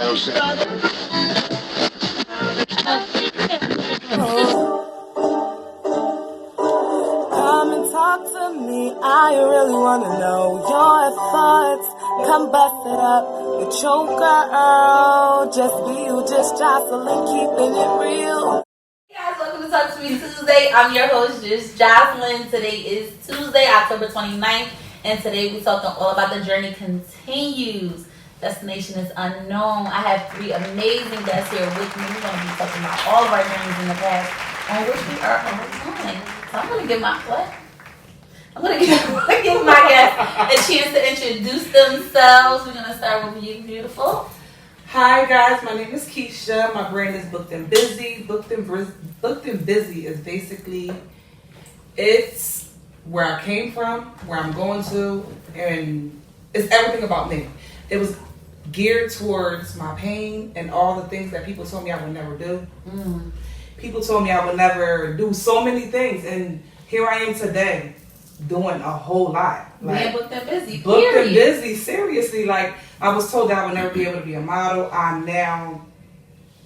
Come and talk to me, I really wanna know your thoughts. Come bust it up with your girl. Just be you, just Jocelyn, keeping it real. Hey guys, welcome to Talk to Me Tuesday. I'm your host, just Jocelyn. Today is Tuesday, October 29th, and today we're talking all about the journey continues. Destination is unknown. I have three amazing guests here with me. We're going to be talking about all of our journeys in the past on which we are overcoming. So I'm going to give my guests a chance to introduce themselves. We're going to start with you, beautiful. Hi guys, my name is Keisha. My brand is Booked and Busy. Booked and Busy is basically, it's where I came from, where I'm going to, and it's everything about me. It was geared towards my pain and all the things that people told me I would never do. People told me I would never do so many things, and here I am today doing a whole lot. Being booked and busy, Booked and busy, seriously. Like, I was told that I would never be able to be a model. I'm now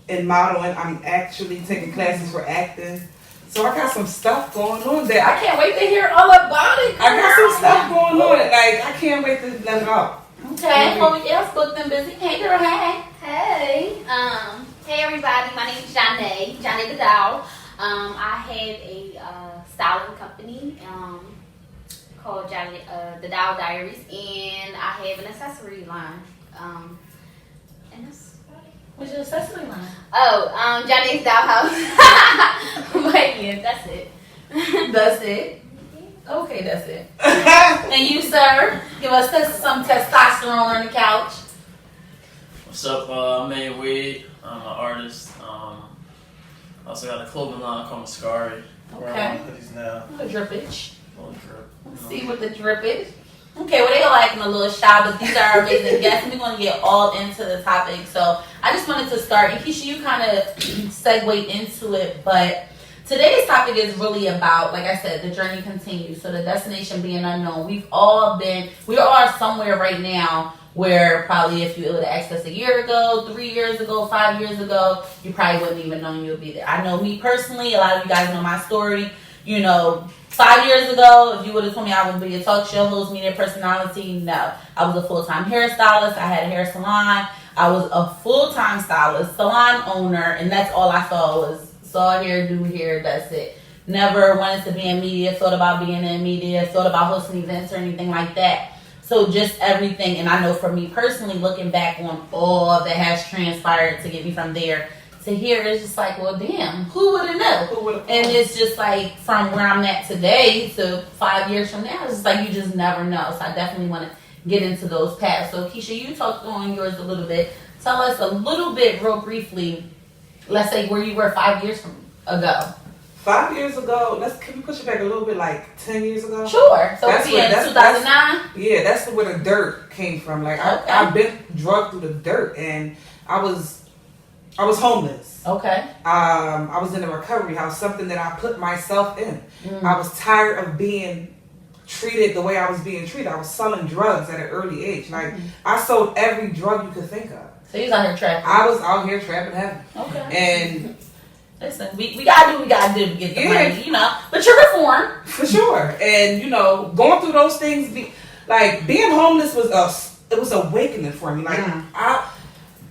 in modeling. I'm actually taking classes for acting. So I got some stuff going on there. I can't wait to hear all about it. I got some stuff going on. Like, I can't wait to let it out. Okay, oh yes, booked and busy. Hey girl, hey. Hey, hey everybody, my name is Jahne the Doll. I have a styling company called Jahne, the Doll Diaries, and I have an accessory line. And that's What's your accessory line? Jahne's Dollhouse. But yeah, that's it. That's it. Okay, that's it. And you, sir, give us some testosterone on the couch. What's up? I'm Maine. I'm an artist. I also got a clothing line called Mascari. Okay. Hoodies now. The drippage. Little drip. Let's see what the drippage. Okay, well, they are like in a little shy, but these are our amazing guests, and we're going to get all into the topic. So I just wanted to start, and Keisha, you kind of segued into it, but today's topic is really about, like I said, the journey continues. So the destination being unknown. We are somewhere right now where probably if you would have asked us a year ago, 3 years ago, 5 years ago, you probably wouldn't even know you would be there. I know me personally, a lot of you guys know my story. 5 years ago, if you would have told me I would be a talk show host, media personality, no. I was a full-time hairstylist. I had a hair salon. I was a full-time stylist, salon owner, and that's all I saw hair, do hair, that's it. Never wanted to be in media, thought about being in media, thought about hosting events or anything like that. So just everything, and I know for me personally, looking back on all that has transpired to get me from there to here, it's just like, well, damn, who would have known? And it's just like from where I'm at today to 5 years from now, it's just like you just never know. So I definitely want to get into those paths. So Keisha, you talked on yours a little bit. Tell us a little bit, real briefly, let's say where you were 5 years ago. 5 years ago, can we push it back a little bit, like 10 years ago? Sure. So that's 2009? Yeah, that's where the dirt came from. Like, okay. I've been drugged through the dirt, and I was homeless. Okay. I was in a recovery house, something that I put myself in. I was tired of being treated the way I was being treated. I was selling drugs at an early age. Like, I sold every drug you could think of. So you was out here trapping? I was out here trapping heavy. Okay. And listen, we gotta do what we gotta do to get the money, But you're reformed. For sure. And, going through those things, being homeless was awakening for me. Like,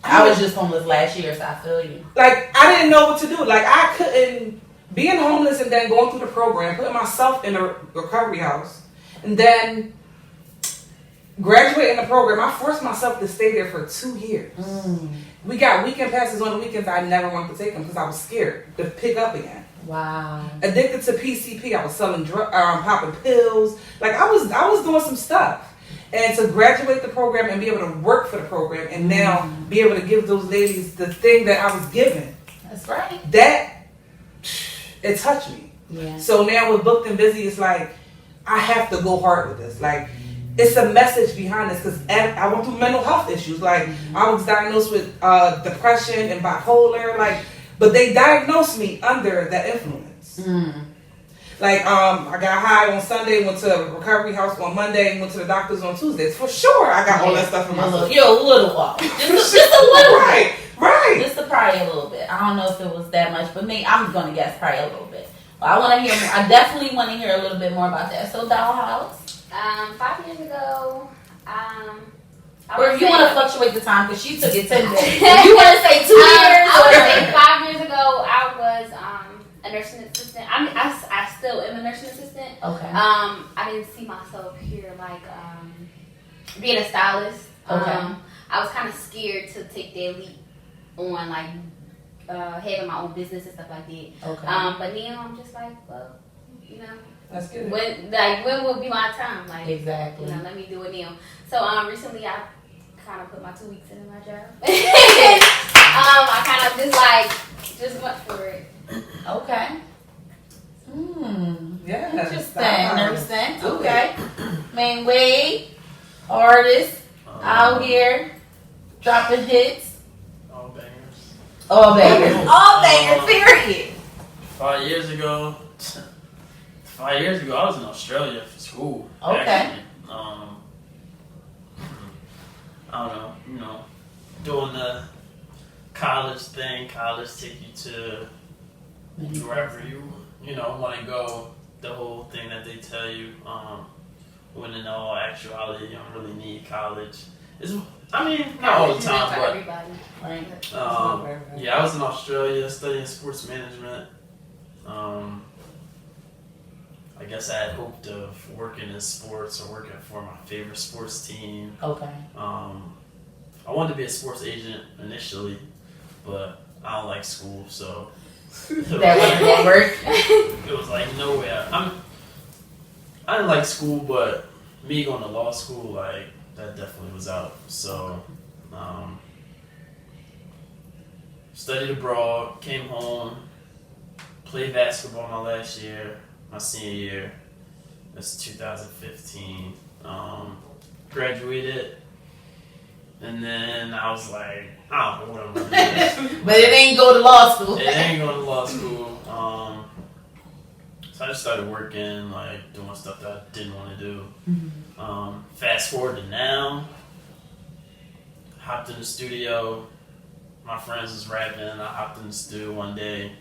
I was just homeless last year, so I feel you. Like, I didn't know what to do. Like, I couldn't, being homeless and then going through the program, putting myself in a recovery house, and then graduating the program, I forced myself to stay there for 2 years. We got weekend passes on the weekends. I never wanted to take them because I was scared to pick up again. Wow. Addicted to PCP. I was selling popping pills. Like, I was doing some stuff. And to graduate the program and be able to work for the program and now be able to give those ladies the thing that I was given. That's right. It touched me. Yeah. So now with Booked and Busy, it's like, I have to go hard with this. Like, it's a message behind this because I went through mental health issues. Like, I was diagnosed with depression and bipolar. Like, but they diagnosed me under that influence. Like, I got high on Sunday, went to a recovery house on Monday, went to the doctors on Tuesdays. For sure, I got all that stuff in my life. You're a little off. Just a little. Right. that much, but me, I'm gonna guess probably a little bit. But I want to hear more. I definitely want to hear a little bit more about that. So Dollhouse. 5 years ago, Or if you want to fluctuate the time, because she took it 10 days. If you want to say 2 years, I would say 5 years ago, I was a nursing assistant. I mean, I still am a nursing assistant. Okay. I didn't see myself here like being a stylist. Okay. I was kind of scared to take that leap on like having my own business and stuff like that. Okay. But now I'm just like, well, you know, That's good. when will be my time? Like, Exactly. you know, let me do it now. So recently I kind of put my 2 weeks in my job. I kind of just went for it. Okay. Yeah. Interesting. Nursing. Okay. Maine Wade, artist, out here, dropping hits. All bangers. All bangers. All bangers, period. 5 years ago, 5 years ago, I was in Australia for school. Okay. Actually. I don't know, you know, doing the college thing. College take you to wherever you know want to go. The whole thing that they tell you. When in all actuality, you don't really need college. I mean, not all the time, for but everybody. Right. yeah, I was in Australia studying sports management. I guess I had hoped of working in sports or working for my favorite sports team. Okay. I wanted to be a sports agent initially, but I don't like school, so That wasn't gonna work. it was like no way. I didn't like school, but me going to law school, like that definitely was out. So, studied abroad, came home, played basketball my last year, my senior year. That's 2015. Graduated, and then I was like, I don't know what I'm gonna do. But it ain't go to law school. It ain't going to law school. So I just started working, like doing stuff that I didn't want to do. Mm-hmm. Fast forward to now, hopped in the studio. My friends was rapping. I hopped in the studio one day,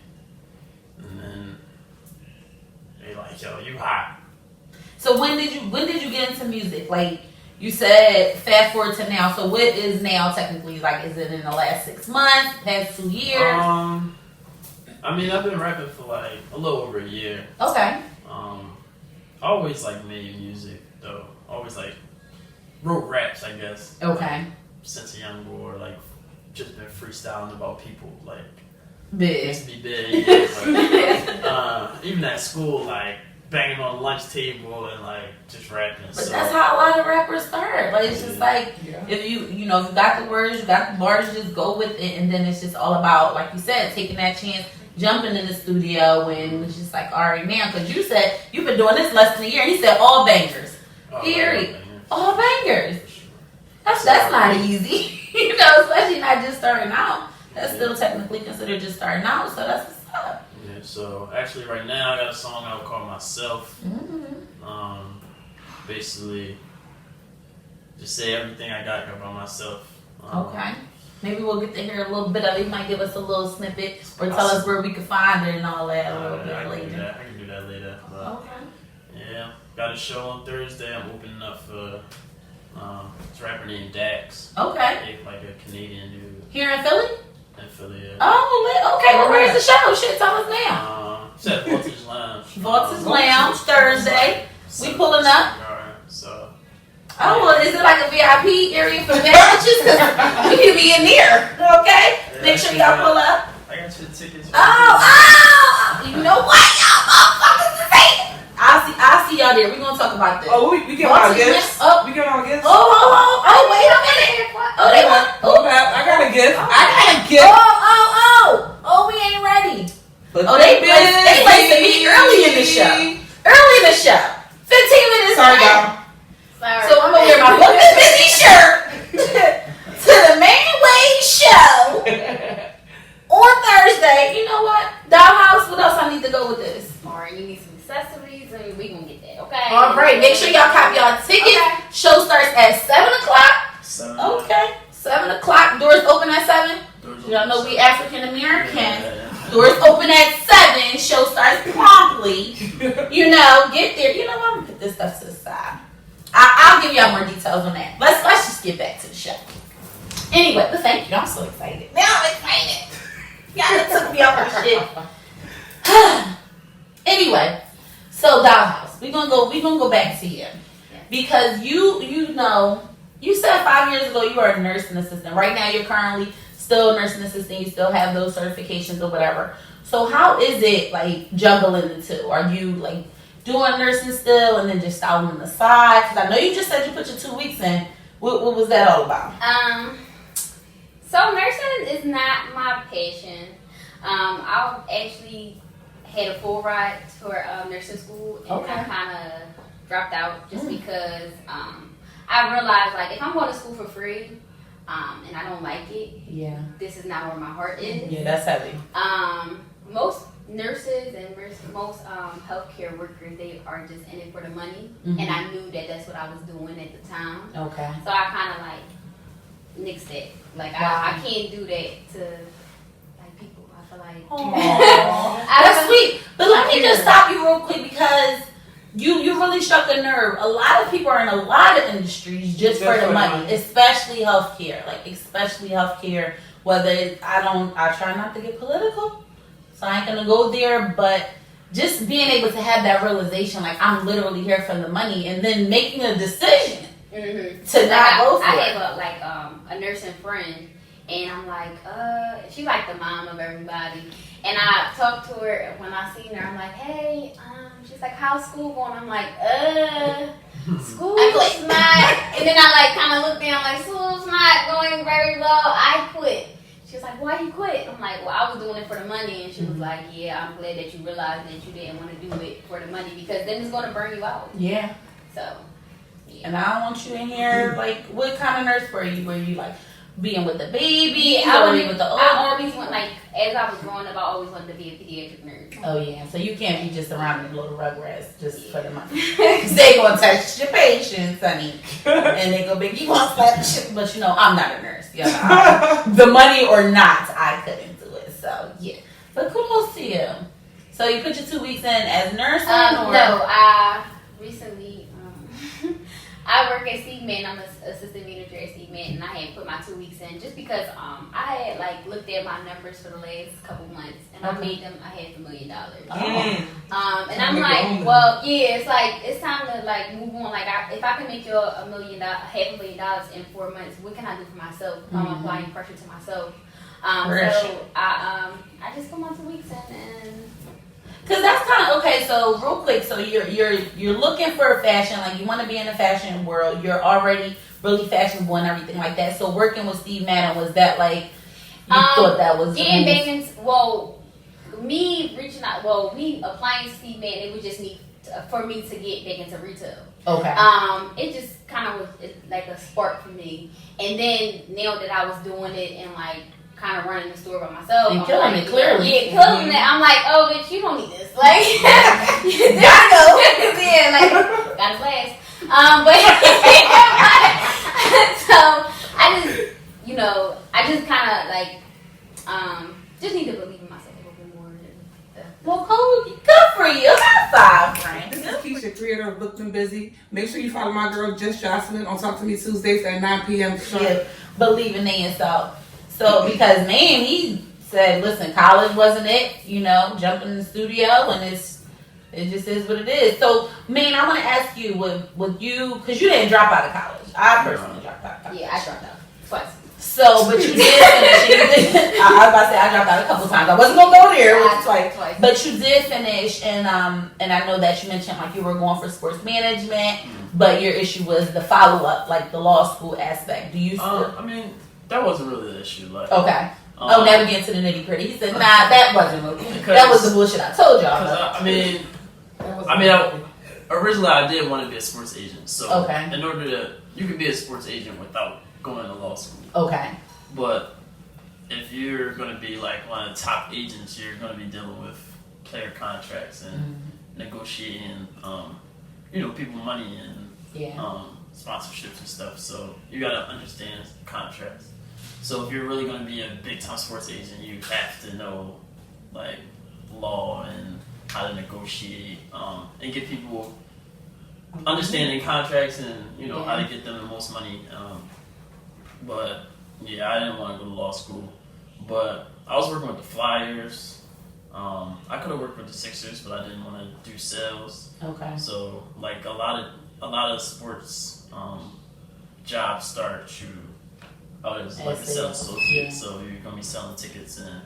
and then they like, "Yo, you hot." So when did you get into music? Like you said, fast forward to now. So what is now technically? Like, is it in the last 6 months, past 2 years? I mean, I've been rapping for like a little over a year. Okay. I always like made music though. Always like wrote raps, I guess. Okay. Since a young boy, like just been freestyling about people, like Big. used to be big. Like, even at school, like banging on the lunch table and like just rapping. But that's how a lot of rappers start. Like it's just like if you know if you got the words, you got the bars, you just go with it, and then it's just all about, like you said, taking that chance, jumping in the studio, and it's just like, all right, now, because you said you've been doing this less than a year, and he said all bangers. Period. All bangers. That's not easy, you know, especially not just starting out. That's still technically considered just starting out, so that's what's up. Yeah, so actually right now I got a song out called Myself. Basically just say everything I got about myself. Okay. Maybe we'll get to hear a little bit of it. You might give us a little snippet or tell us where we can find it and all that a little bit later. I can do that later. But Okay. yeah, got a show on Thursday. I'm opening up for this rapper named Dax. Okay. Like a Canadian dude Here in Philly? in Philly. Yeah. Oh, okay. Well, where's the show? Shit, tell us now. It's at Voltage Lounge. Voltage Lounge, Thursday. We pulling up. So. Oh, well, is it like a VIP area for beverages? Because we can be in there. Okay? Make sure y'all pull up. I got you the tickets. Oh! You know what? Y'all motherfuckers is hating. I'll see y'all there. We're going to talk about this. Oh, we give out gifts. Oh. We give out gifts. Oh, wait a minute. Oh, they want. I got a gift. Oh, we ain't ready. They placed me early in the show. 15 minutes Sorry, in. y'all. So I'm gonna wear my Book Is Busy shirt to the Maine Wade show on Thursday. You know what? Dollhouse, what else I need to go with this? Alright, you need some accessories and we gonna get that, okay? Alright, make sure y'all copy y'all tickets. Okay. Show starts at 7 o'clock. 7. Okay. 7 o'clock. Doors open at 7. Doors Y'all know we African American. Doors open at 7. Show starts promptly. You know, get there. You know what? I'm gonna put this stuff to the side. I'll give y'all more details on that. Let's just get back to the show. Anyway, but thank you. I'm so excited. Now I'm excited. Y'all took me off my shit. Anyway, so Dollhouse, we're gonna go back to you because you know you said 5 years ago you were a nursing assistant. Right now you're currently still a nursing assistant. You still have those certifications or whatever. So how is it like juggling the two? Are you like doing nursing still and then just styling on the side? Because I know you just said you put your 2 weeks in. What was that all about? So nursing is not my passion. I actually had a full ride for nursing school, and I kind of dropped out just because I realized like if I'm going to school for free and I don't like it, this is not where my heart is. Yeah, that's heavy. Most nurses and most healthcare workers, they are just in it for the money, and I knew that that's what I was doing at the time. Okay. So I kind of like nixed it. Like I can't do that to like people. I feel like that's sweet. But let me just stop you real quick because you really struck a nerve. A lot of people are in a lot of industries just for the money, especially healthcare. Like especially healthcare. Whether I try not to get political, so I ain't gonna go there. But just being able to have that realization, like I'm literally here for the money, and then making a decision to not go for it. I have a nursing friend, and I'm like, she's like the mom of everybody. And I talked to her when I seen her. I'm like, hey, she's like, how's school going? I'm like, school's not. And then I like kind of looked at her. I'm like, school's not going very well. I quit. She was like, why you quit? I'm like, well, I was doing it for the money. And she was like, yeah, I'm glad that you realized that you didn't want to do it for the money because then it's going to burn you out. Yeah. So, yeah. And I don't want you in here, like, what kind of nurse were you? Were you, like, being with the baby? I with the old always want, like, as I was growing up, I always wanted to be a pediatric nurse. Oh, yeah. So you can't be just around and blow the rugrats just for the money. Because they going to touch your patients, honey. And they go, big, you want to slap the shit. But, you know, I'm not a nurse. Yeah, the money or not, I couldn't do it. So, yeah. But kudos to you. So you put your 2 weeks in as nursing? Or? No, I recently... I work at Maine. I'm an assistant manager at Maine, and I had put my 2 weeks in just because I had like looked at my numbers for the last couple months, and I made them. I had $1 million. And I'm like, well, yeah, it's like it's time to like move on. Like, if I can make you $1 million, $500,000 in 4 months, what can I do for myself? I'm applying pressure to myself. So I just put my 2 weeks in and. Cause that's kind of okay. So real quick, so you're looking for fashion, like you want to be in the fashion world. You're already really fashionable and everything like that. So working with Steve Madden, was that like you thought that was getting back me reaching out? Well, me applying to Steve Madden, it would just need for me to get back into retail. Okay. It just kind of was like a spark for me, and then now that I was doing it and like. Kind of running the store by myself. And killing it, clearly. Yeah, killing it. I'm like, oh, bitch, you don't need this. Like, gotta go. Yeah, like, gotta last. But, so, I just kind of, like, just need to believe in myself a little bit more. Well, cool. Good for you. High five, friend. This is Keisha, creator of Booked and Busy. Make sure you follow my girl, Just Jocelyn, on Talk to Me Tuesdays at 9 p.m. Yeah, believing in yourself. So, because Maine, he said, listen, college wasn't it, jumping in the studio, and it just is what it is. So, Maine, I want to ask you, with you, because you didn't drop out of college. I personally dropped out of college. Yeah, I dropped out twice. So, but you did finish. I was about to say, I dropped out a couple times. I wasn't going to go there. It was twice. But you did finish, and I know that you mentioned, like, you were going for sports management, but your issue was the follow-up, like, the law school aspect. Do you still... That wasn't really the issue. Like, okay. Never get into the nitty gritty. He said, "Nah, that wasn't really. That was the bullshit I told y'all." Originally I did want to be a sports agent. So, okay. In order to, you can be a sports agent without going to law school. Okay. But if you're going to be like one of the top agents, you're going to be dealing with player contracts and negotiating, people money and sponsorships and stuff. So you got to understand contracts. So if you're really going to be a big time sports agent, you have to know like law and how to negotiate and get people understanding contracts and how to get them the most money. But yeah, I didn't want to go to law school, but I was working with the Flyers. I could have worked with the Sixers, but I didn't want to do sales. Okay. So like a lot of sports jobs start you out as like a sales associate. So you're gonna be selling tickets and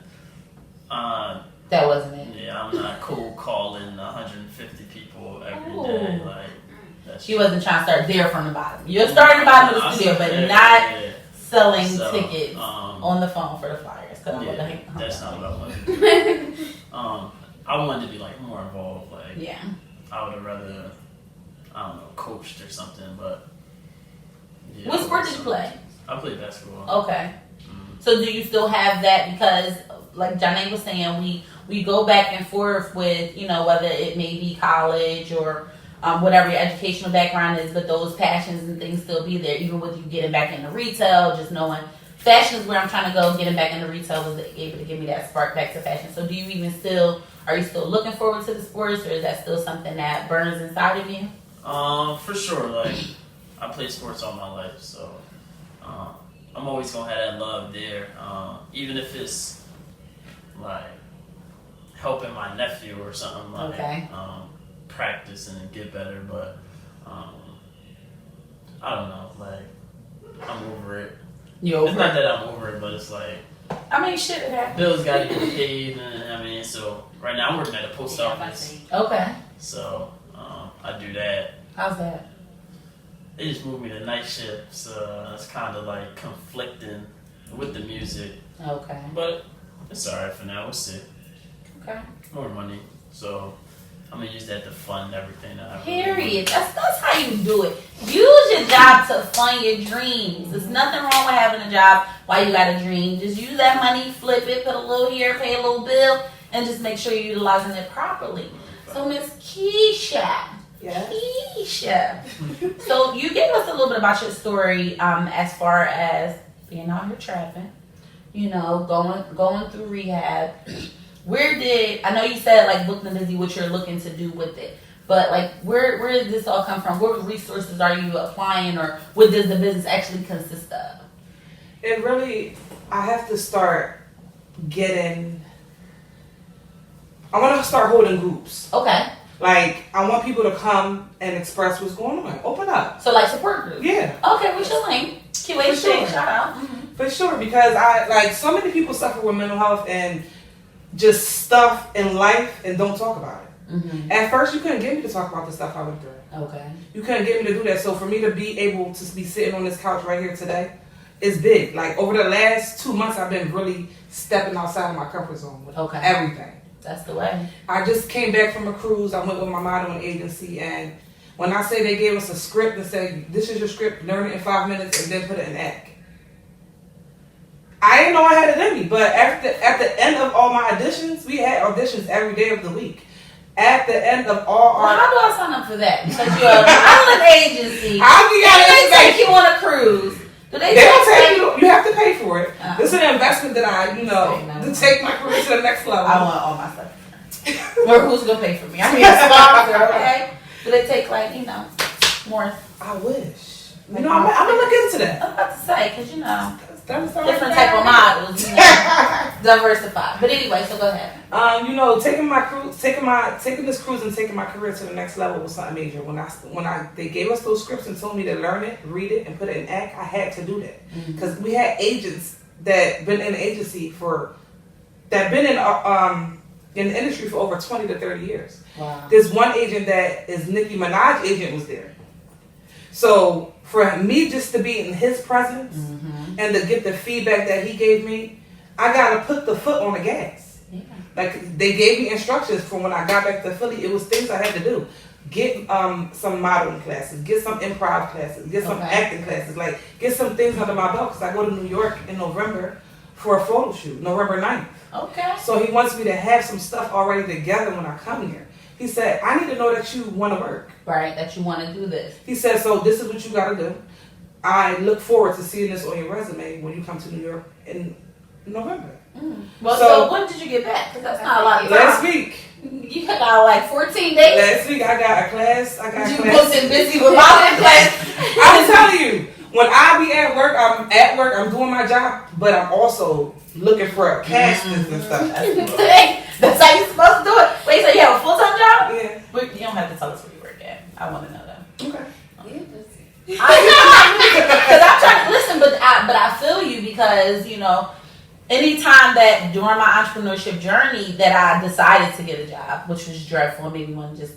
that wasn't it. yeah, I'm not cold calling 150 people every day. Like she wasn't trying to start there from the bottom. You're starting the bottom of the studio, but not selling tickets on the phone for the Flyers. That's not what I wanted to do. I wanted to be like more involved. Like I would have rather coached or something. But yeah, what sport did you play? I played basketball. Okay. So do you still have that? Because like Jahne was saying, we go back and forth with whether it may be college or whatever your educational background is, but those passions and things still be there, even with you getting back into retail, just knowing fashion is where I'm trying to go. Getting back into retail was able to give me that spark back to fashion. So are you still looking forward to the sports, or is that still something that burns inside of you? For sure. Like I played sports all my life, so I'm always gonna have that love there. Even if it's like helping my nephew or something like practice and get better, but I don't know, like I'm over it. It's not that I'm over it, but it's like shit, it happens. Bills gotta get paid, and so right now I'm working at a post office. Okay. So I do that. How's that? They just moved me to night shift, so it's kind of like conflicting with the music. Okay. But it's alright for now. We'll see. Okay. More money, so I'm gonna use that to fund everything that I Period. That's how you do it. Use your job to fund your dreams. There's nothing wrong with having a job while you got a dream. Just use that money, flip it, put a little here, pay a little bill, and just make sure you're utilizing it properly. So Miss Keisha. Keisha. So you gave us a little bit about your story as far as being out here trapping, going through rehab. I know you said like booked and busy what you're looking to do with it, but like where did this all come from? What resources are you applying, or what does the business actually consist of? It really, I have to start I want to start holding groups. Okay. Like, I want people to come and express what's going on. Open up. So like support groups? Yeah. Okay, what's your link? QA sure. Shout out. Mm-hmm. For sure, because so many people suffer with mental health and just stuff in life and don't talk about it. Mm-hmm. At first, you couldn't get me to talk about the stuff I went through. Okay. You couldn't get me to do that. So for me to be able to be sitting on this couch right here today is big. Like over the last 2 months, I've been really stepping outside of my comfort zone with everything. That's the way. I just came back from a cruise. I went with my modeling agency, and when I say they gave us a script and said, this is your script, learn it in 5 minutes, and then put it in act. I didn't know I had it in me, but at the end of all my auditions, we had auditions every day of the week. At the end of all our... How do I sign up for that? Because you're a modeling agency. I'll give you they take you on a cruise. They don't take you. You have to pay for it. This is an investment that to take my career to the next level. I want all my stuff. Or who's gonna pay for me? I mean, a sponsor, okay? Do they take more? I wish. I'm gonna look into that. I was about to say, because different type of models, diversify. But anyway, so go ahead. Taking this cruise and taking my career to the next level was something major. When they gave us those scripts and told me to learn it, read it, and put it in act, I had to do that because we had agents that been in the agency been in the industry for over 20 to 30 years. Wow. There's one agent that is Nicki Minaj agent was there. So for me just to be in his presence and to get the feedback that he gave me, I gotta put the foot on the gas. Yeah. Like they gave me instructions for when I got back to Philly. It was things I had to do. Get some modeling classes, get some improv classes, get some acting classes, like get some things under my belt because I go to New York in November for a photo shoot, November 9th. Okay. So he wants me to have some stuff already together when I come here. He said, I need to know that you want to work. Right, that you want to do this. He said, so this is what you got to do. I look forward to seeing this on your resume when you come to New York in November. Well, so when did you get back? Because that's not a lot of time. Last week. You got like 14 days. Last week I got a class. You booked and busy with my class. I'm telling you, when I be at work, I'm doing my job, but I'm also looking for castings and stuff. That's how you're supposed to do it. Wait, so you have a full-time job? Yeah. But you don't have to tell us where you work at. I want to know that. Okay. Because I'm trying to listen, but I feel you because, you know, anytime that during my entrepreneurship journey that I decided to get a job, which was dreadful, made me want to just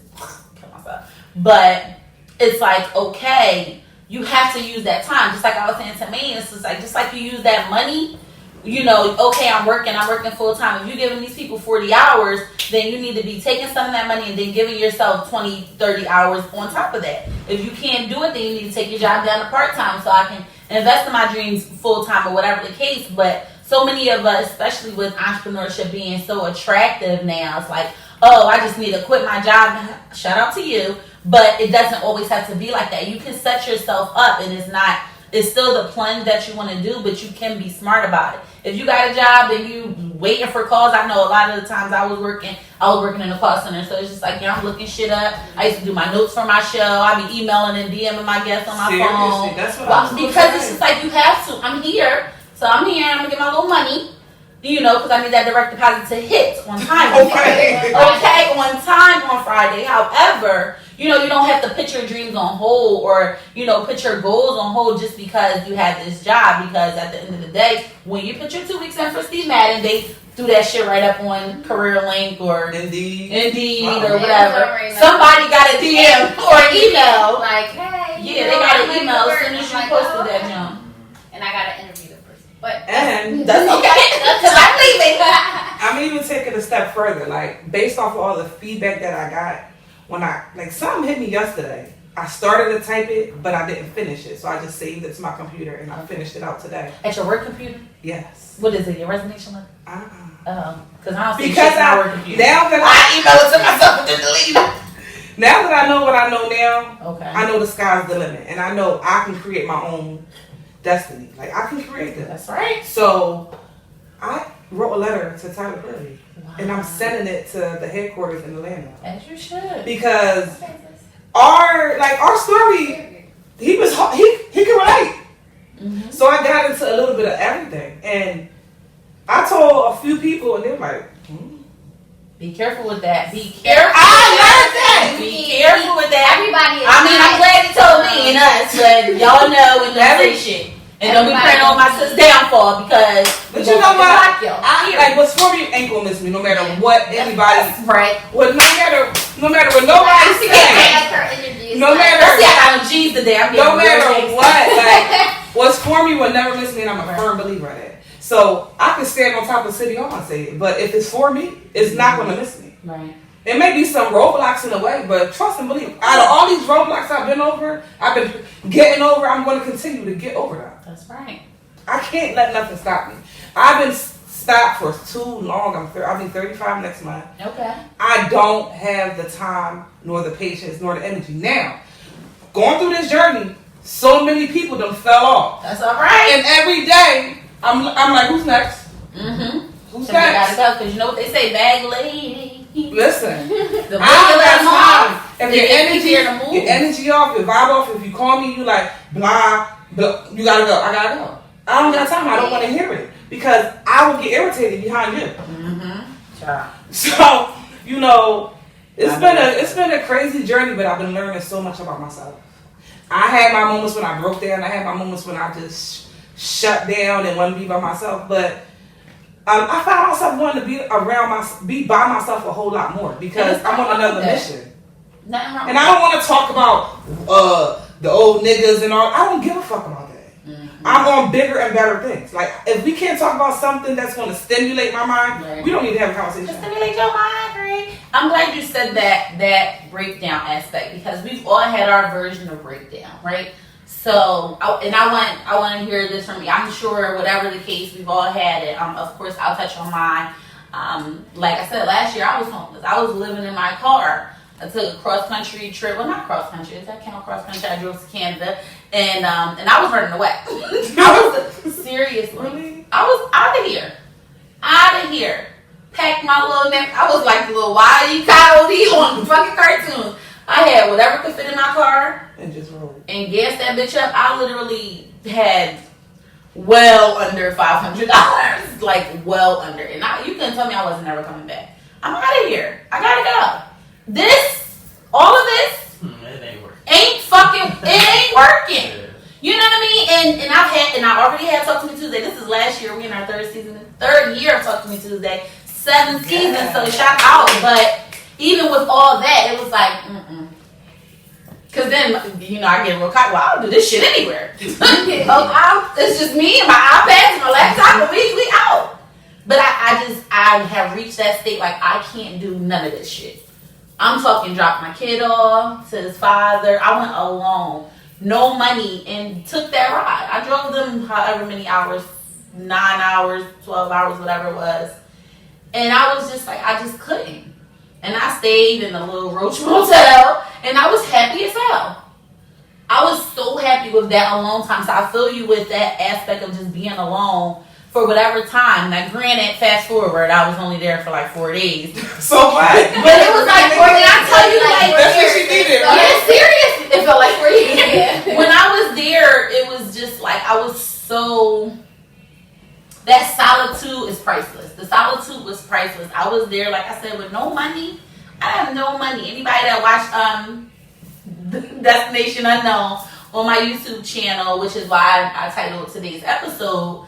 kill myself. But it's like, okay, you have to use that time. Just like I was saying to Maine, it's just like you use that money. You know, okay, I'm working full time. If you're giving these people 40 hours, then you need to be taking some of that money and then giving yourself 20, 30 hours on top of that. If you can't do it, then you need to take your job down to part time so I can invest in my dreams full time or whatever the case. But so many of us, especially with entrepreneurship being so attractive now, it's like, oh, I just need to quit my job. Shout out to you. But it doesn't always have to be like that. You can set yourself up and it's still the plunge that you want to do, but you can be smart about it. If you got a job and you waiting for calls, I know a lot of the times I was working in a call center, so it's just like, I'm looking shit up. I used to do my notes for my show. I be emailing and DMing my guests on my phone. That's what because it's just like you have to. I'm here, I'm gonna get my little money. You know, because I need that direct deposit to hit on time on Friday. Okay, on time on Friday. However, you know, you don't have to put your dreams on hold or, you know, put your goals on hold just because you had this job. Because at the end of the day, when you put your 2 weeks in for Steve Madden, they do that shit right up on CareerLink or Indeed or whatever. Somebody got a DM or an email. Like, hey. Yeah, they got an email as soon as you posted that jump. And I got to interview the person. But and that's okay. Because I'm leaving. I'm even taking a step further. Like, based off of all the feedback that I got, when something hit me yesterday. I started to type it, but I didn't finish it. So I just saved it to my computer and I finished it out today. At your work computer? Yes. What is it, your resignation letter? Because I don't see because shit on my work computer. Now that I emailed it to myself and then deleted it. Now that I know what I know now, okay. I know the sky's the limit. And I know I can create my own destiny. Like, I can create this. That's right. So I wrote a letter to Tyler Perry. Wow. And I'm sending it to the headquarters in Atlanta. As you should. Because our story, he can relate. Mm-hmm. So I got into a little bit of everything. And I told a few people and they're like, be careful with that. Be careful. I learned that. Be careful with that. Everybody I'm glad you told me and us, but y'all know when they say shit. And don't be praying on my sister's downfall because. But you know what? What's for me ain't gonna miss me no matter what anybody. Right. Well, no matter what nobody says. No matter. I got G's today. No matter what, what's for me will never miss me, and I'm a firm believer in it. So I can stand on top of City Hall and say it, but if it's for me, it's not gonna miss me. Right. There may be some roadblocks in the way, but trust and believe. Out of all these roadblocks I've been getting over, I'm going to continue to get over them. That's right. I can't let nothing stop me. I've been stopped for too long. I'll be 35 next month. Okay. I don't have the time, nor the patience, nor the energy. Now, going through this journey, so many people done fell off. That's all right. And every day, I'm like, who's next? Mm-hmm. Who's next? Because you know what they say, bag lady. Listen, the I have time. If your energy off, your vibe off, if you call me, you like, blah, you gotta go. I gotta go. I don't got time. I don't want to hear it because I will get irritated behind you. Mm-hmm. So, you know, it's been a crazy journey, but I've been learning so much about myself. I had my moments when I broke down. I had my moments when I just shut down and wanted to be by myself, but I found myself wanting to be by myself a whole lot more because I'm on another mission. And I don't want to talk about the old niggas and all. I don't give a fuck about that. Mm-hmm. I'm on bigger and better things. Like, if we can't talk about something that's going to stimulate my mind, right, we don't need to have a conversation. Just stimulate your mind, right? I'm glad you said that breakdown aspect because we've all had our version of breakdown, right? So, I want to hear this from you. I'm sure whatever the case, we've all had it. Of course, I'll touch on mine. Like I said, last year I was homeless. I was living in my car. I took a cross country trip. Well, not cross country. Does that count cross country? I drove to Canada, and I was running away. I was seriously. Really? I was out of here. Out of here. Packed my little neck. I was like the little Wiley Coyote on fucking cartoons. I had whatever could fit in my car And just roll. and gassed that bitch up. I literally had well under $500. Like well under. And you couldn't tell me I wasn't ever coming back. I'm out of here. I gotta go. All of this It ain't working. it ain't working. Yeah. You know what I mean? And I already had Talk to Me Tuesday. This is last year. We in our third year of Talk to Me Tuesday. 7 seasons, so shout out. But even with all that, it was like, Cause then, I get real caught. Well, I don't do this shit anywhere. It's just me and my iPad and my laptop, and we out. But I have reached that state, like, I can't do none of this shit. I'm talking drop my kid off to his father. I went alone. No money, and took that ride. I drove them however many hours, 9 hours, 12 hours, whatever it was. And I was just like, I just couldn't. And I stayed in a little roach motel, and I was happy as hell. I was so happy with that alone time. So I feel you with that aspect of just being alone for whatever time. Now, granted, fast forward, I was only there for like 4 days. So what? But it was like, when I tell you, like, that's what she needed, right? Yeah, serious. It felt like 4 years. When I was there, it was just like, I was so... That solitude is priceless. The solitude was priceless. I was there, like I said, with no money. I have no money. Anybody that watched Destination Unknown on my YouTube channel, which is why I titled today's episode,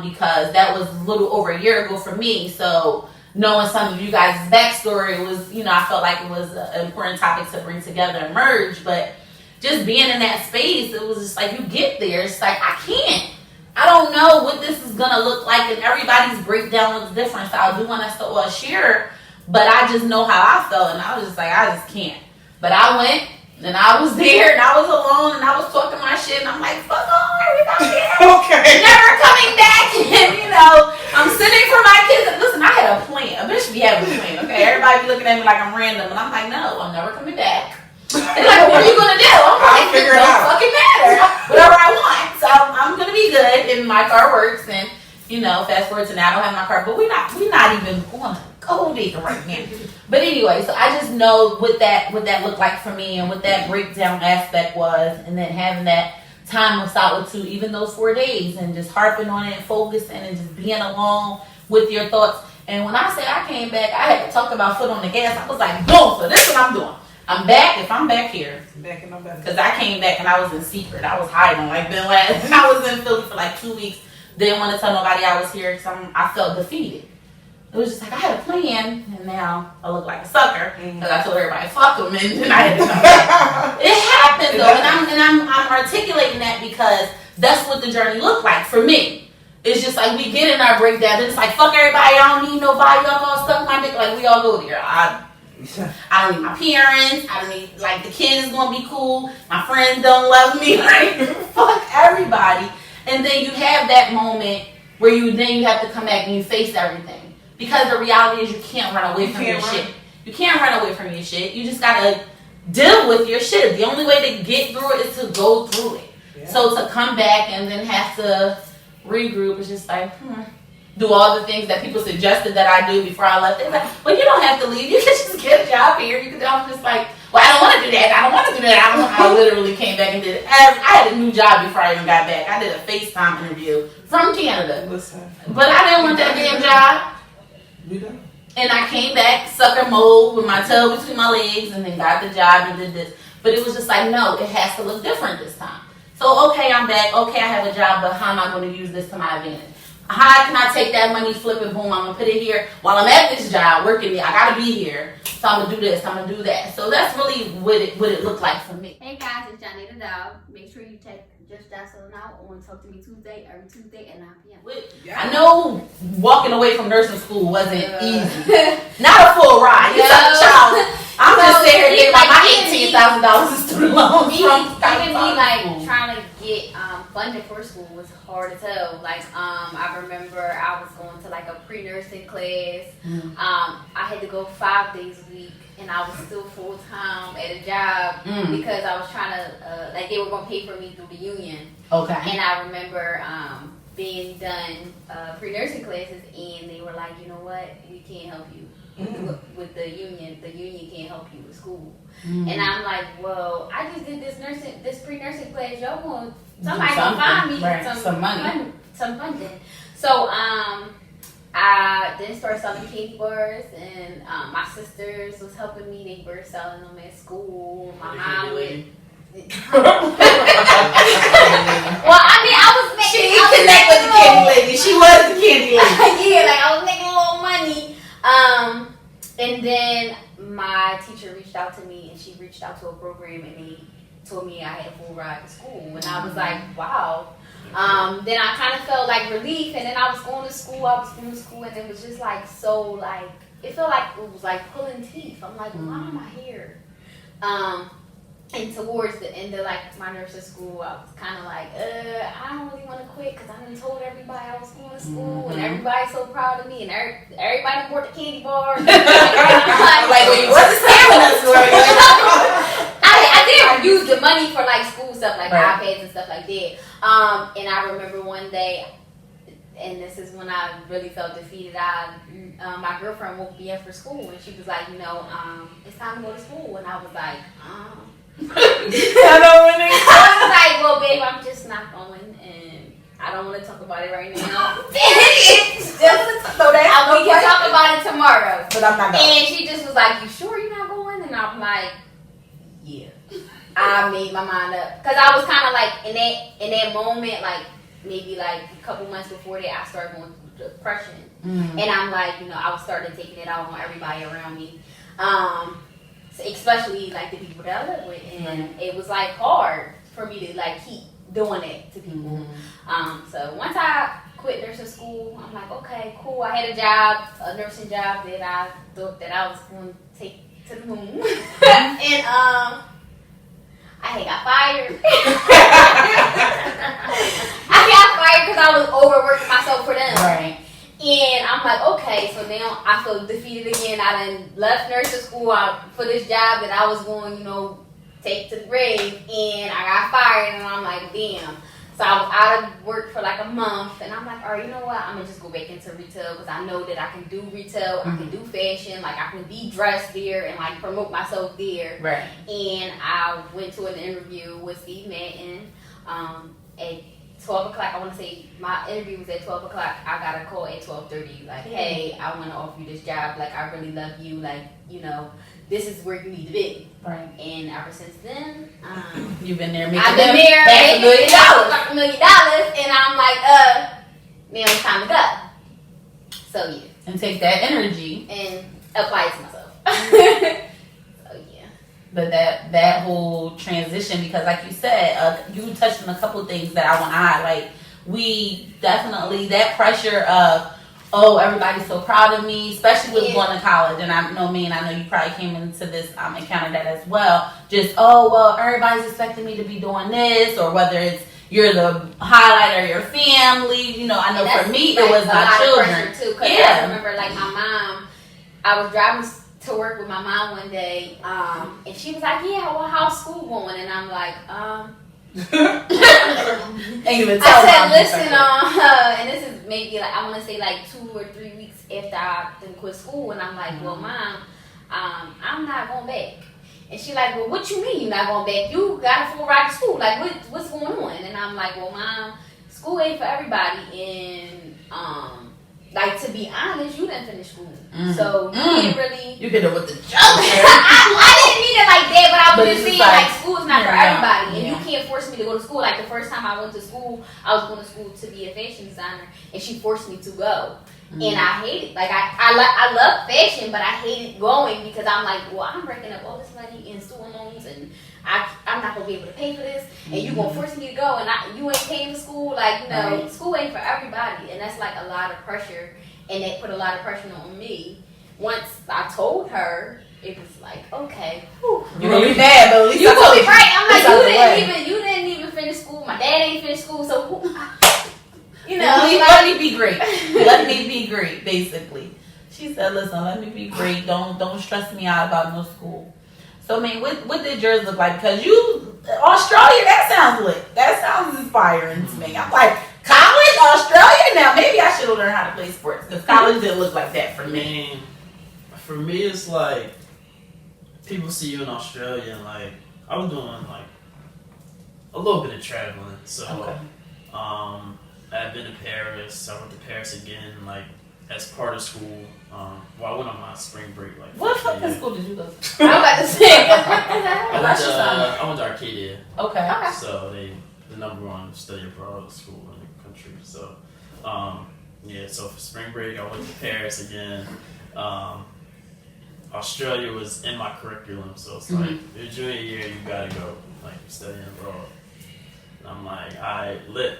because that was a little over a year ago for me. So knowing some of you guys' backstory was, I felt like it was an important topic to bring together and merge. But just being in that space, it was just like, you get there, it's like, I can't. I don't know what this is gonna look like, and everybody's breakdown looks different. So I do want us to all share, but I just know how I felt, and I was just like, I just can't. But I went, and I was there, and I was alone, and I was talking my shit, and I'm like, fuck all everybody else. Okay. Never coming back, and I'm sitting for my kids. And listen, I had a plan. A bitch be having a plan, okay? Everybody be looking at me like I'm random, and I'm like, no, I'm never coming back. They're like, what are you gonna do? I'm like, it don't fucking matter. Whatever I want. So I'm gonna be good, and my car works, and fast forward to now, I don't have my car, but we're not even on a go there right now. But anyway, so I just know what that looked like for me, and what that breakdown aspect was, and then having that time of solitude, even those 4 days, and just harping on it and focusing and just being alone with your thoughts. And when I say I came back, I had to talk about foot on the gas. I was like, boom, so this is what I'm doing. I'm back if I'm back here. Back and I'm better. Because I came back and I was in secret. I was hiding like Ben last. I was in Philly for like 2 weeks. Didn't want to tell nobody I was here because I felt defeated. It was just like I had a plan, and now I look like a sucker because I told everybody fuck them, and then I had to come back. It happened though, and I'm articulating that because that's what the journey looked like for me. It's just like we get in our breakdown, and it's like fuck everybody. I don't need nobody. Y'all gonna suck my dick. Like we all go there. I don't need my parents. I don't need, like, the kids gonna be cool. My friends don't love me. Like, fuck everybody. And then you have that moment where you have to come back and you face everything. Because the reality is you can't run away from your shit. You can't run away from your shit. You just gotta deal with your shit. The only way to get through it is to go through it. Yeah. So to come back and then have to regroup is just like, do all the things that people suggested that I do before I left. They're like, well, you don't have to leave. You can just get a job here. I'm just like, well, I don't want to do that. I don't want to do that. I literally came back and did it. I had a new job before I even got back. I did a FaceTime interview from Canada. But I didn't want that damn job. You don't? And I came back, sucker mode, with my tail between my legs, and then got the job and did this. But it was just like, no, it has to look different this time. So, okay, I'm back. Okay, I have a job, but how am I going to use this to my advantage? How can I take that money, flip it, boom, I'm going to put it here. While I'm at this job, working there, I got to be here. So I'm going to do this, I'm going to do that. So that's really what it looked like for me. Hey guys, it's Jahne the Dog. Make sure you check Just Jocelyn out on Talk to Me Tuesday, every Tuesday at 9 p.m. I know walking away from nursing school wasn't easy. Not a full ride. You took a child. I'm just sitting here getting like my $18,000 in student loans. Even me, like, trying to get funded for school was hard. hard as hell. Like, I remember I was going to like a pre-nursing class. I had to go 5 days a week, and I was still full time at a job because I was trying to, like, they were going to pay for me through the union. Okay. And I remember being done pre-nursing classes, and they were like, you know what, we can't help you with the union. The union can't help you with school. And I'm like, well, I just did this pre-nursing class. Y'all want somebody gonna find me some money, some funding. So I then started selling candy bars, and my sisters was helping me. They were selling them at school. My mom would. Well, I mean, I was making. She connect with the candy lady. She was the candy lady. Yeah, like I was making a little money. And then my teacher reached out to me, and she reached out to a program, and they told me I had a full ride to school, and I was like, wow. Then I kind of felt like relief, and then I was going to school, and it was just like so like it felt like it was like pulling teeth. I'm like, why am I here? And towards the end of like my nursing school, I was kind of like, I don't really want to quit because I done told everybody I was going to school, and everybody's so proud of me, and everybody bought the candy bars. I'm like, well, you wasn't staring us for it. I did use the money for like school stuff, like iPads and stuff like that. And I remember one day, and this is when I really felt defeated. My girlfriend woke me up for school, and she was like, you know, it's time to go to school, and I was like, I was like, well, babe, I'm just not going, and I don't want to talk about it right now. We can talk about it tomorrow. But I'm not going. And she just was like, you sure you're not going? And I'm like, yeah. I made my mind up. Because I was kind of like, in that moment, like, maybe like a couple months before that, I started going through depression. And I'm like, you know, I was starting taking it out on everybody around me. Especially like the people that I live with, and it was like hard for me to like keep doing it to people. So once I quit nursing school, I'm like, okay, cool. I had a nursing job that I thought that I was going to take to the moon, and I had got fired. I got fired because I was overworking myself for them. Right. And I'm like, okay, so now I feel defeated again. I done left nursing school for this job that I was going, you know, take to the grave, and I got fired, and I'm like, damn. So I was out of work for like a month, and I'm like, all right, you know what? I'm gonna just go back into retail because I know that I can do retail, I can do fashion, like I can be dressed there and like promote myself there. Right. And I went to an interview with Steve Madden at 12 o'clock. I want to say my interview was at 12 o'clock. I got a call at 12:30. Like, hey, I want to offer you this job. Like, I really love you. Like, you know, this is where you need to be. Right. And ever since then, you've been there making I've been there making $1 million. And I'm like, now it's time to go. So, yeah. And take that energy. And apply it to myself. But that whole transition, because like you said, you touched on a couple of things that I want to highlight. We definitely, that pressure of, oh, everybody's so proud of me, especially with going to college. And I know Maine, I know you probably came into this, encountered that as well. Just, oh, well, everybody's expecting me to be doing this, or whether it's you're the highlight of your family. You know, I know for me, it was my children. Too, I remember, like, my mom, I was driving to work with my mom one day, and she was like, yeah, well, how's school going? And I'm like, I said, listen, and this is maybe like, I want to say like 2 or 3 weeks after I done quit school, and I'm like, well, Mom, I'm not going back. And she like, well, what you mean you're not going back? You got a full ride to school. Like, what's going on? And I'm like, well, Mom, school ain't for everybody, and like, to be honest, you didn't finish school. So you can't really. You hit it with the joke. I didn't mean it like that, but I was just saying, like, school is not for everybody. And you can't force me to go to school. Like, the first time I went to school, I was going to school to be a fashion designer, and she forced me to go. And I hate it. Like, I love fashion, but I hated going because I'm like, well, I'm breaking up all this money in student loans, and I'm not going to be able to pay for this, and you going to force me to go, and you ain't paying for school. Like, you know, school ain't for everybody, and that's like a lot of pressure, and that put a lot of pressure on me. Once I told her, it was like, okay, whew. You're going to be mad, but at least you going to be right. I'm like, you didn't even finish school. My dad ain't finished school, so You know, let me be great. Let me be great, basically. She said, listen, let me be great. Don't stress me out about no school. So, I mean, what did yours look like? Because Australia, that sounds lit. That sounds inspiring to me. I'm like, college, Australia? Now, maybe I should have learned how to play sports. Because college didn't look like that for me. For me, it's like, people see you in Australia and like, I was doing like a little bit of traveling. So, Okay. I've been to Paris. I went to Paris again, like, as part of school. I went on my spring break. Like, What fucking school did you go to? I was about to say. I went to Arcadia. Okay. So the number one study abroad school in the country. So, so for spring break, I went to Paris again. Australia was in my curriculum, so it's like your junior year, you gotta go, like, studying abroad. And I'm like, I lit.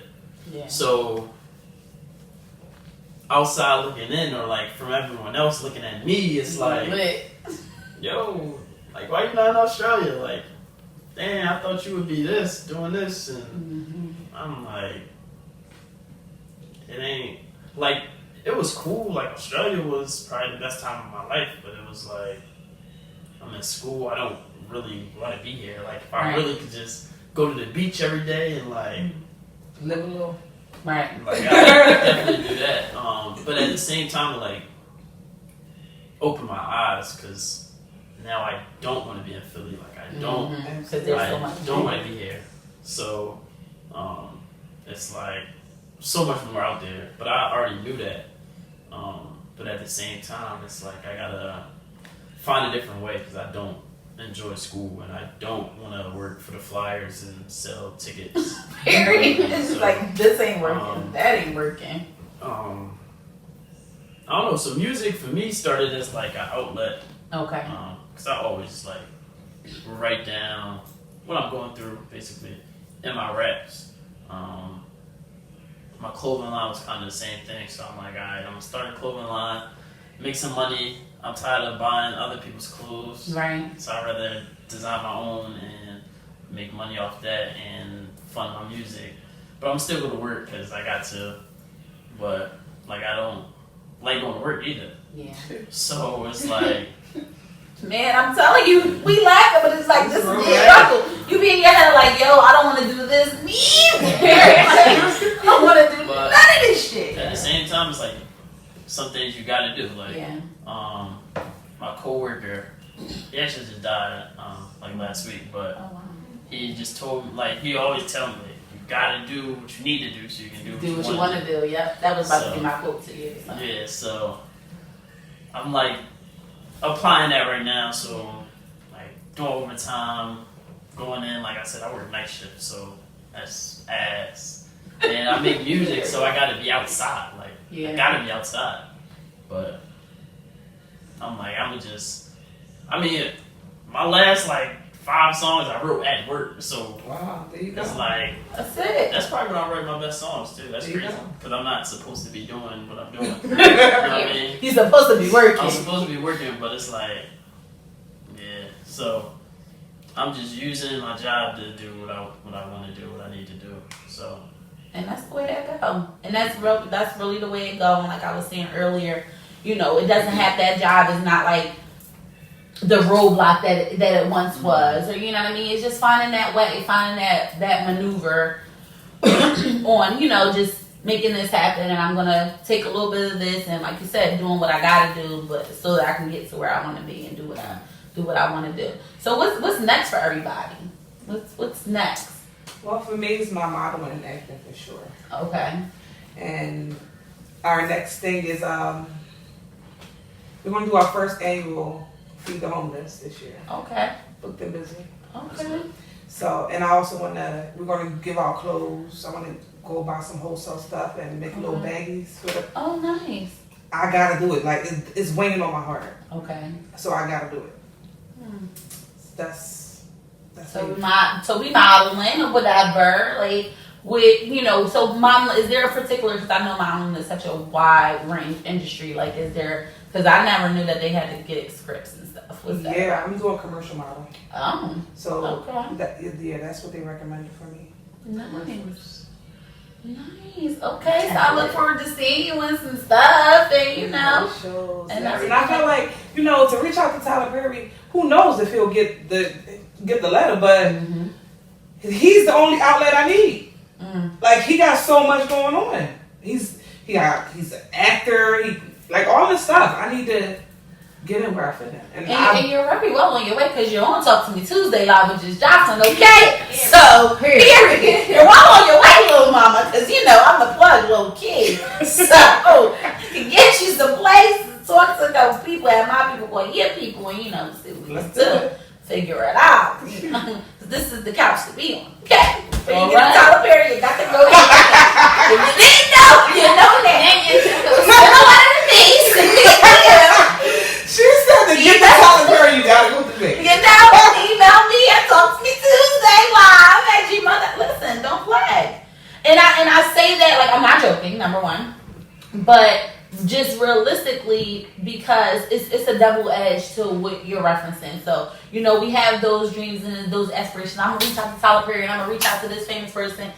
Yeah. So outside looking in, or like from everyone else looking at me, it's like, lit. yo, like, why you not in Australia? Like, damn, I thought you would be doing this, and I'm like, it ain't, like, it was cool. Like, Australia was probably the best time of my life, but it was like, I'm in school, I don't really want to be here. Like, if I really could just go to the beach every day and like live a little. Right. Like, I definitely do that. But at the same time, like, open my eyes, because now I don't want to be in Philly. Like, I don't. I don't want to be here. So, it's like so much more out there. But I already knew that. But at the same time, it's like I gotta find a different way, because I don't enjoy school and I don't want to work for the Flyers and sell tickets. Period. It's just like, this ain't working. That ain't working. I don't know. So music for me started as like an outlet. Okay. Because I always like write down what I'm going through, basically, in my raps. My clothing line was kind of the same thing. So I'm like, all right, I'm gonna start a clothing line, make some money. I'm tired of buying other people's clothes. Right. So I'd rather design my own and make money off that and fund my music. But I'm still going to work because I got to. But, like, I don't like going to work either. Yeah. So it's like... Man, I'm telling you, we laughing, but it's like, this is the struggle. You be in your head like, yo, I don't want to do this. Me either. I don't want to do none of this shit. At the same time, it's like, some things you got to do. Like, my coworker, he actually just died like last week, but he just told me, like, he always tell me, you gotta do what you need to do so you can do what you want to do. Yep, that was about to be my quote to you. So. Yeah, so I'm like applying that right now. So like doing overtime, going in. Like I said, I work night shift, so that's ass. And I make music, so I gotta be outside. Like I gotta be outside, but. I'm like, I mean, my last, like, 5 songs I wrote at work, so wow, there you go. It's like, that's it. That's probably when I write my best songs, too. That's crazy, because I'm not supposed to be doing what I'm doing. You know what I mean? You're supposed to be working. I'm supposed to be working, but it's like, yeah, so I'm just using my job to do what I want to do, what I need to do, so. And that's the way that go. And that's really the way it go. And like I was saying earlier, you know, it doesn't have that job is not like the roadblock that it once was, or you know what I mean. It's just finding that way, finding that maneuver on, you know, just making this happen. And I'm gonna take a little bit of this, and like you said, doing what I gotta do, but so that I can get to where I want to be and do what I want to do. So what's next for everybody? What's next? Well, for me, it's my modeling and acting for sure. Okay. And our next thing is we're going to do our first annual Feed the Homeless this year. Okay. Booked and busy. Okay. So, and I also we're going to give out clothes. I want to go buy some wholesale stuff and make little baggies for the. Oh, nice. I got to do it. Like, it's weighing on my heart. Okay. So I got to do it. That's so we modeling or whatever, like with, you know, so is there a particular, because I know modeling is such a wide range industry, like is there, because I never knew that they had to get scripts and stuff. What's that? Yeah, I'm doing commercial model. Oh. So okay. that's what they recommended for me. Nice. Nice. Okay, so I look forward to seeing you in some stuff, and you know, shows. and And I feel like, you know, to reach out to Tyler Perry, who knows if he'll get the letter, but he's the only outlet I need. Like, he got so much going on. He's an actor. He like all this stuff. I need to get in where I fit in. And you're very well on your way because you're on Talk to Me Tuesday live with just Johnson, okay? So, period. You're well on your way, little mama, because you know I'm the plug, little kid. So, I can get you some places, talk to those people, and my people, boy, your people, and you know, see what we can do. Figure it out. You know? This is the couch to be on, okay? When you get to Tyler Perry, you got to go in. If you didn't know, you know that. You know what it means. She said to get to Tyler Perry, you gotta go to me. You know, email me at Talk to Me Tuesday live at Gmail. Listen, don't play. And I say that like I'm not joking, number one, but just realistically because it's a double edge to what you're referencing. So you know we have those dreams and those aspirations. I'm gonna reach out to Tyler Perry and I'm gonna reach out to this famous person,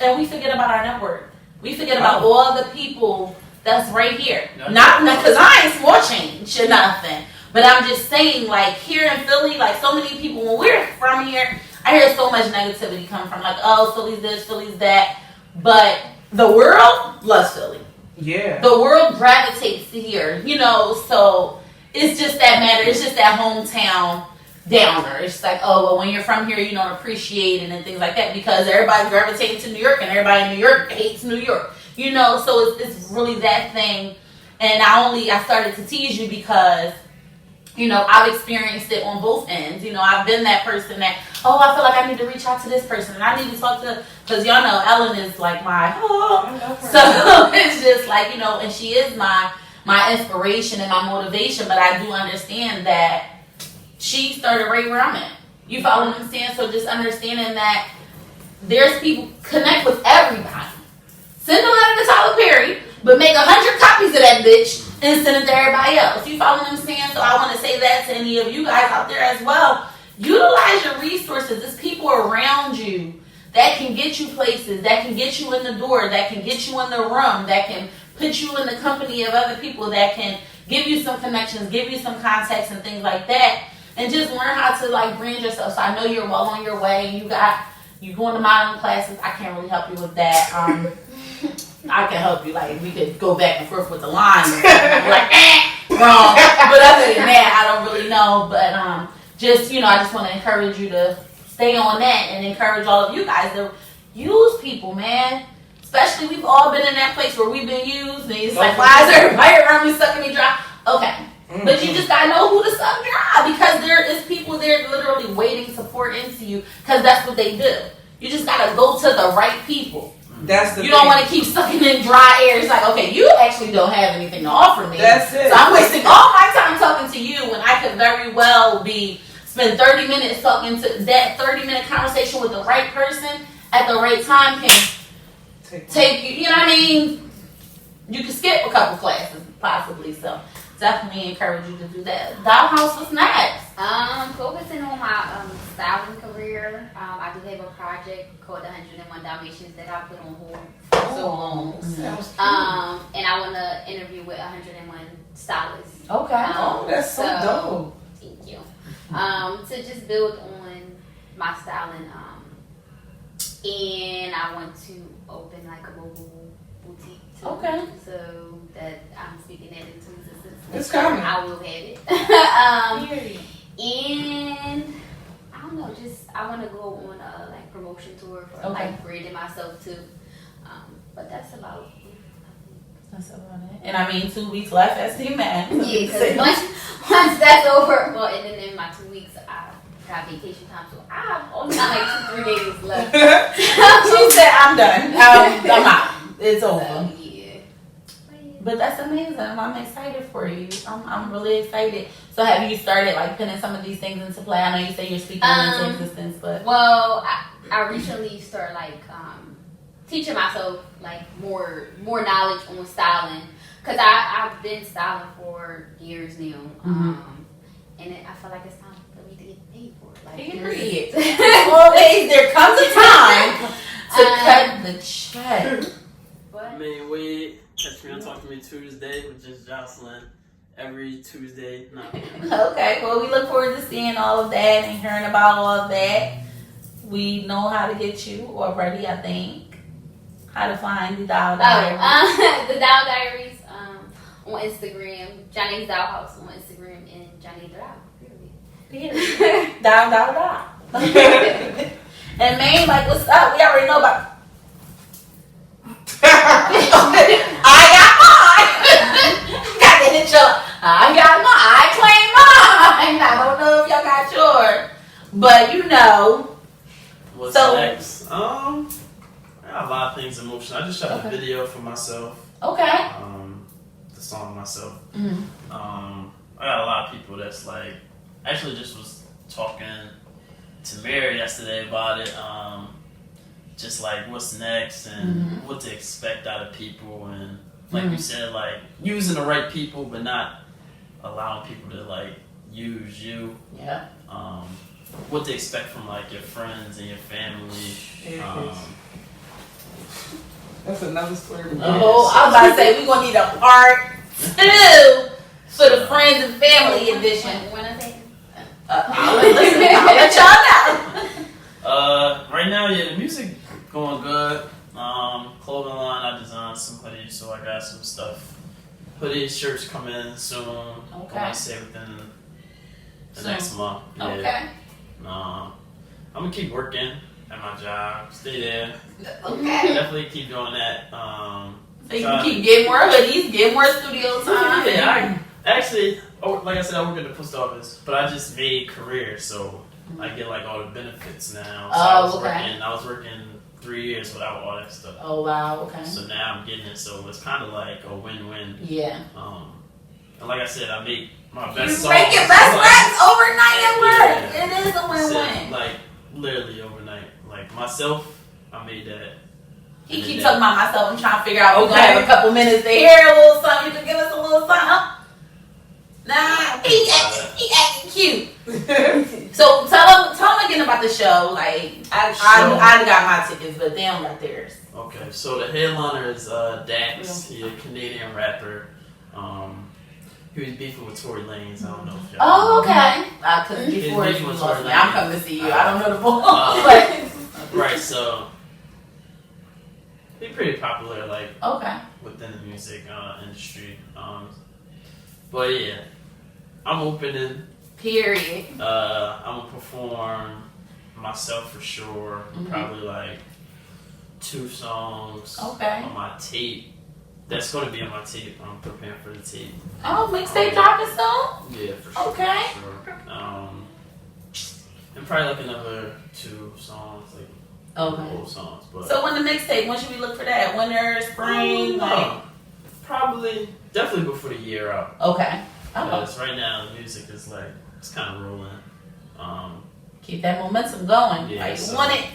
and we forget about our network. We forget about all the people that's right here. Not because I ain't small change or nothing. But I'm just saying, like, here in Philly, like, so many people, when we're from here, I hear so much negativity come from, like, oh, Philly's this, Philly's that. But the world loves Philly. Yeah. The world gravitates to here, you know, so it's just that matter. It's just that hometown downer. It's like, oh, well, when you're from here, you don't appreciate it and things like that because everybody's gravitating to New York and everybody in New York hates New York. You know, so it's really that thing. And I started to tease you because, you know, I've experienced it on both ends. You know, I've been that person that, oh, I feel like I need to reach out to this person. And I need to talk to, because y'all know Ellen is like so it's just like, you know, and she is my inspiration and my motivation. But I do understand that she started right where I'm at. You follow what I'm saying? So just understanding that there's people, connect with everybody. Send a letter to Tyler Perry, but make 100 copies of that bitch and send it to everybody else. You follow what I'm saying? So I want to say that to any of you guys out there as well. Utilize your resources. There's people around you that can get you places, that can get you in the door, that can get you in the room, that can put you in the company of other people, that can give you some connections, give you some contacts and things like that. And just learn how to like brand yourself. So I know you're well on your way. You going to modeling classes. I can't really help you with that. I can help you. Like we could go back and forth with the lines. Like wrong. But other than that, I don't really know. But just you know, I just want to encourage you to stay on that and encourage all of you guys to use people, man. Especially we've all been in that place where we've been used. And it's like, why is everybody around me sucking me dry? Okay. But you just gotta know who to suck dry because there is people there literally waiting to pour into you because that's what they do. You just gotta go to the right people. That's the you don't want to keep sucking in dry air. It's like, okay, you actually don't have anything to offer me. That's it. So I'm wasting all my time talking to you when I could very well spend 30 minutes talking to that 30-minute conversation with the right person at the right time can take you. You know what I mean? You can skip a couple classes possibly. So. Definitely encourage you to do that. Dollhouse, what's next? Focusing on my styling career. I do have a project called 101 Dalmatians that I put on hold for so long. And I want to interview with 101 stylists. Okay. That's so dope. Thank you. To just build on my styling. And I want to open like a mobile boutique too. Okay. So that I'm speaking that into existence. It's coming. I will have it. And I don't know, just I want to go on a like promotion tour for like branding myself too. But that's about it. That's about it. And I mean, 2 weeks left as the man. Yeah, because once that's over, well, and then in my 2 weeks, I got vacation time, so I only got like 2-3 days left. She said, "I'm done. I'm out. It's over." So, yeah. But that's amazing. I'm excited for you. I'm really excited. So have you started like putting some of these things into play? I know you say you're speaking into existence, but well, I recently started like teaching myself like more knowledge on styling because I've been styling for years now, and I feel like it's time for me to get paid for it. Like, period. Always there comes a time cut the check. What? Maine Wade, catch me on Talk to Me Tuesday with just Jocelyn every Tuesday. No. Okay, well, we look forward to seeing all of that and hearing about all of that. We know how to get you already, I think. How to find the Doll Diaries. The Doll Diaries on Instagram, Jahne's Doll House on Instagram, and Jahne the Doll. Period. Doll. And Maine, like, what's up? We already know about. I got mine. Got the hit your. I got mine. I claim mine. I don't know if y'all got yours, but you know. What's So- next? I got a lot of things in motion. I just shot a video for myself. Okay. The song myself. Mm-hmm. I got a lot of people that's like, actually just was talking to Mary yesterday about it. Just like what's next and what to expect out of people, and like you said, like using the right people but not allowing people to like use you. Yeah. What to expect from like your friends and your family. That's another story. Oh, I was about to say we're gonna need a part 2 for the friends and family edition. When I say I'll let y'all know. Right now, yeah, the music going good. Clothing line, I designed some hoodies, so I got some stuff. Hoodies, shirts coming soon. Okay. I might say within the Soon. next month. Yeah. Okay. I'm gonna keep working at my job. Stay there. Okay. Definitely keep doing that. So you can keep getting more hoodies, get more studio time. Yeah, actually, like I said, I work at the post office, but I just made career, so I get like all the benefits now. So I was working 3 years without all that stuff. Oh wow. Okay. So now I'm getting it, so it's kind of like a win-win. Yeah. And like I said, I make my best songs. You make your best friends overnight at work. Yeah. It is a win-win. Like literally overnight. Like myself, I made that. He keeps talking about myself. I'm trying to figure out. We're gonna have a couple minutes to hear a little something. You can give us a little something. Nah, he acting cute. So tell them again about the show. Like I got my tickets, but they don't got theirs. Okay, so the headliner is Dax. He's a Canadian rapper. He was beefing with Tory Lanez. I don't know if y'all. Oh, okay. Because before His you beef with lost Tory me, I'm Lanez. coming to see you. I don't know the ball. Right, so he's pretty popular, like Okay. within the music industry. But yeah, I'm opening. Period. I'm gonna perform myself for sure. Probably like 2 songs Okay. on my tape. That's gonna be on my tape. I'm preparing for the tape. Oh, mixtape dropping soon? Yeah, for sure. Okay. For sure. And probably like another 2 songs, like old songs. But So when the mixtape, when should we look for that? Winter, spring? Probably, definitely before the year out. Okay. Because right now the music is like, it's kind of rolling. Keep that momentum going. Yeah, Like you so- want it,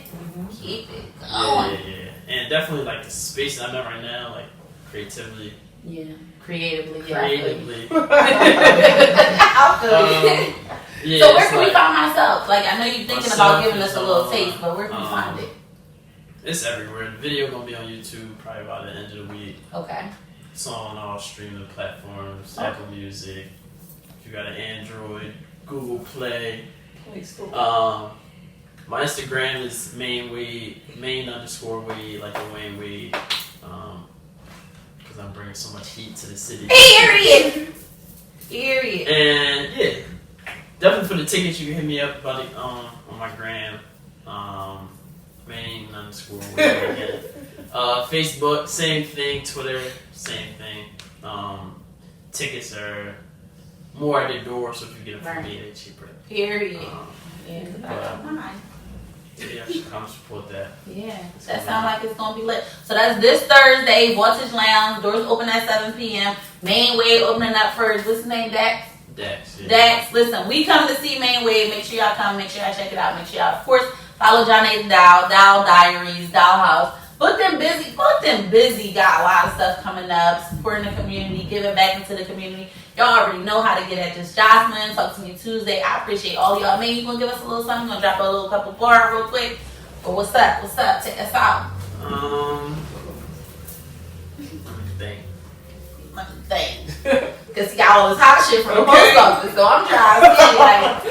keep it going. Yeah. And definitely like the space that I'm at right now, like creatively. Yeah. Creatively. Creatively. I'll feel you. Yeah, So where it's can we like- find myself? Like I know you're thinking Myself about giving us is a little on, taste, but where can we find it? It's everywhere. The video gonna be on YouTube probably by the end of the week. Okay. It's on all streaming platforms, Okay. Apple Music. If you got an Android, Google Play. Please, cool. My Instagram is Maine_Wade, like the Wayne Wade. Because I'm bringing so much heat to the city. Period. Period. And yeah, definitely for the tickets, you can hit me up about it on my gram. Maine_Wade again. Facebook, same thing. Twitter, same thing. Tickets are more at the door, so if you get them from me, they're cheaper. Period. Yeah, 'cause I but- got mine. Yeah, I should come support that. Yeah, that sounds like it's gonna be lit. So that's this Thursday, Voltage Lounge. Doors open at 7 p.m. Maine Wade opening up first. What's his name, Dax? Dax. Yeah. Dax, listen, we come to see Maine Wade. Make sure y'all come. Make sure y'all check it out. Make sure y'all, of course, follow Jahne the Doll, Doll Diaries, Doll House. Book them busy. Book them busy. Got a lot of stuff coming up. Supporting the community, giving back into the community. Y'all already know how to get at this Jocelyn. Talk to me Tuesday. I appreciate all y'all. Maybe you gonna give us a little something. Gonna drop a little couple bars real quick But what's up? What's up? Take us out. Let me think. Because y'all all this hot shit from the post office, so I'm trying to see, like.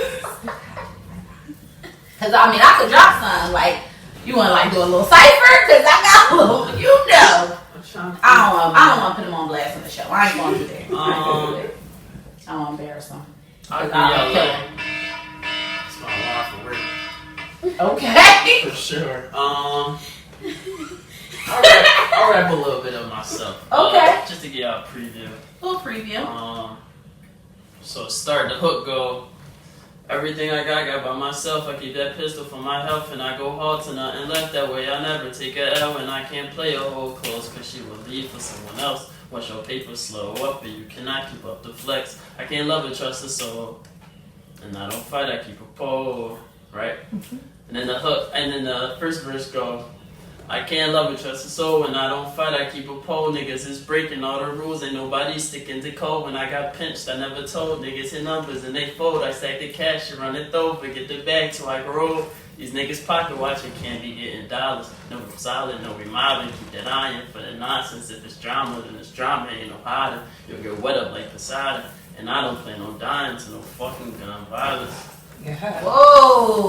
Because, I mean, I could drop something. Like, you want to, like, do a little cipher? Because I got a little, you know. I don't want to put them on blast on the show. I ain't going to do that. I don't want to embarrass them. I'll give y'all like, it's my wife for work. Okay. For sure. I'll rap a little bit of myself. Okay. Just to get y'all a preview. A little preview. So start the hook go. Everything I got by myself. I keep that pistol for my health, and I go hard to nothing left. That way I never take a L, and I can't play a whole close, cause she will leave for someone else. Watch your paper slow up, but you cannot keep up the flex. I can't love or trust a soul, and I don't fight. I keep a pole, right? And then the hook, and then the first verse go. I can't love or trust a soul. When I don't fight, I keep a pole. Niggas is breaking all the rules. Ain't nobody sticking to code. When I got pinched, I never told. Niggas hit numbers and they fold. I stack the cash and run it over. Get the bag till I grow. These niggas pocket watching can't be getting dollars. No solid, no remodeling. Keep that iron for the nonsense. If it's drama, then it's drama. Ain't no hiding. You'll get wet up like Poseidon. And I don't plan on dying to no fucking gun violence. Yeah. Whoa,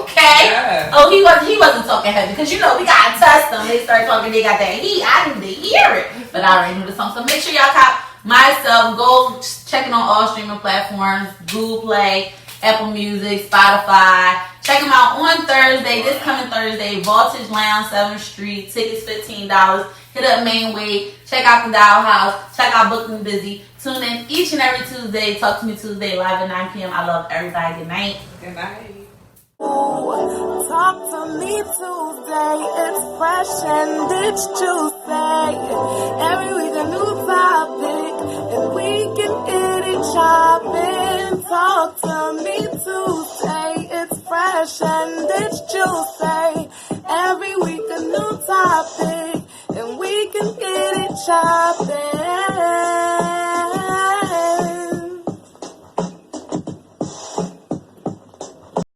okay. Yeah. Oh, he wasn't talking heavy because you know we gotta test them. They start talking, they got that heat. I didn't hear it, but I already knew the song. So make sure y'all cop myself. Go check it on all streaming platforms: Google Play, Apple Music, Spotify. Check them out on Thursday. This coming Thursday, Voltage Lounge, 7th Street. Tickets $15. Hit up Maine Wade. Check out the Dial House. Check out Booked and Busy. Tune in each and every Tuesday. Talk to Me Tuesday live at 9 p.m. I love everybody. Good night. Good night. Talk to me Tuesday, it's fresh and it's Tuesday. Every week a new topic, and we can get it chopping. Talk to me Tuesday, it's fresh and it's Tuesday. Every week a new topic, and we can get it chopping.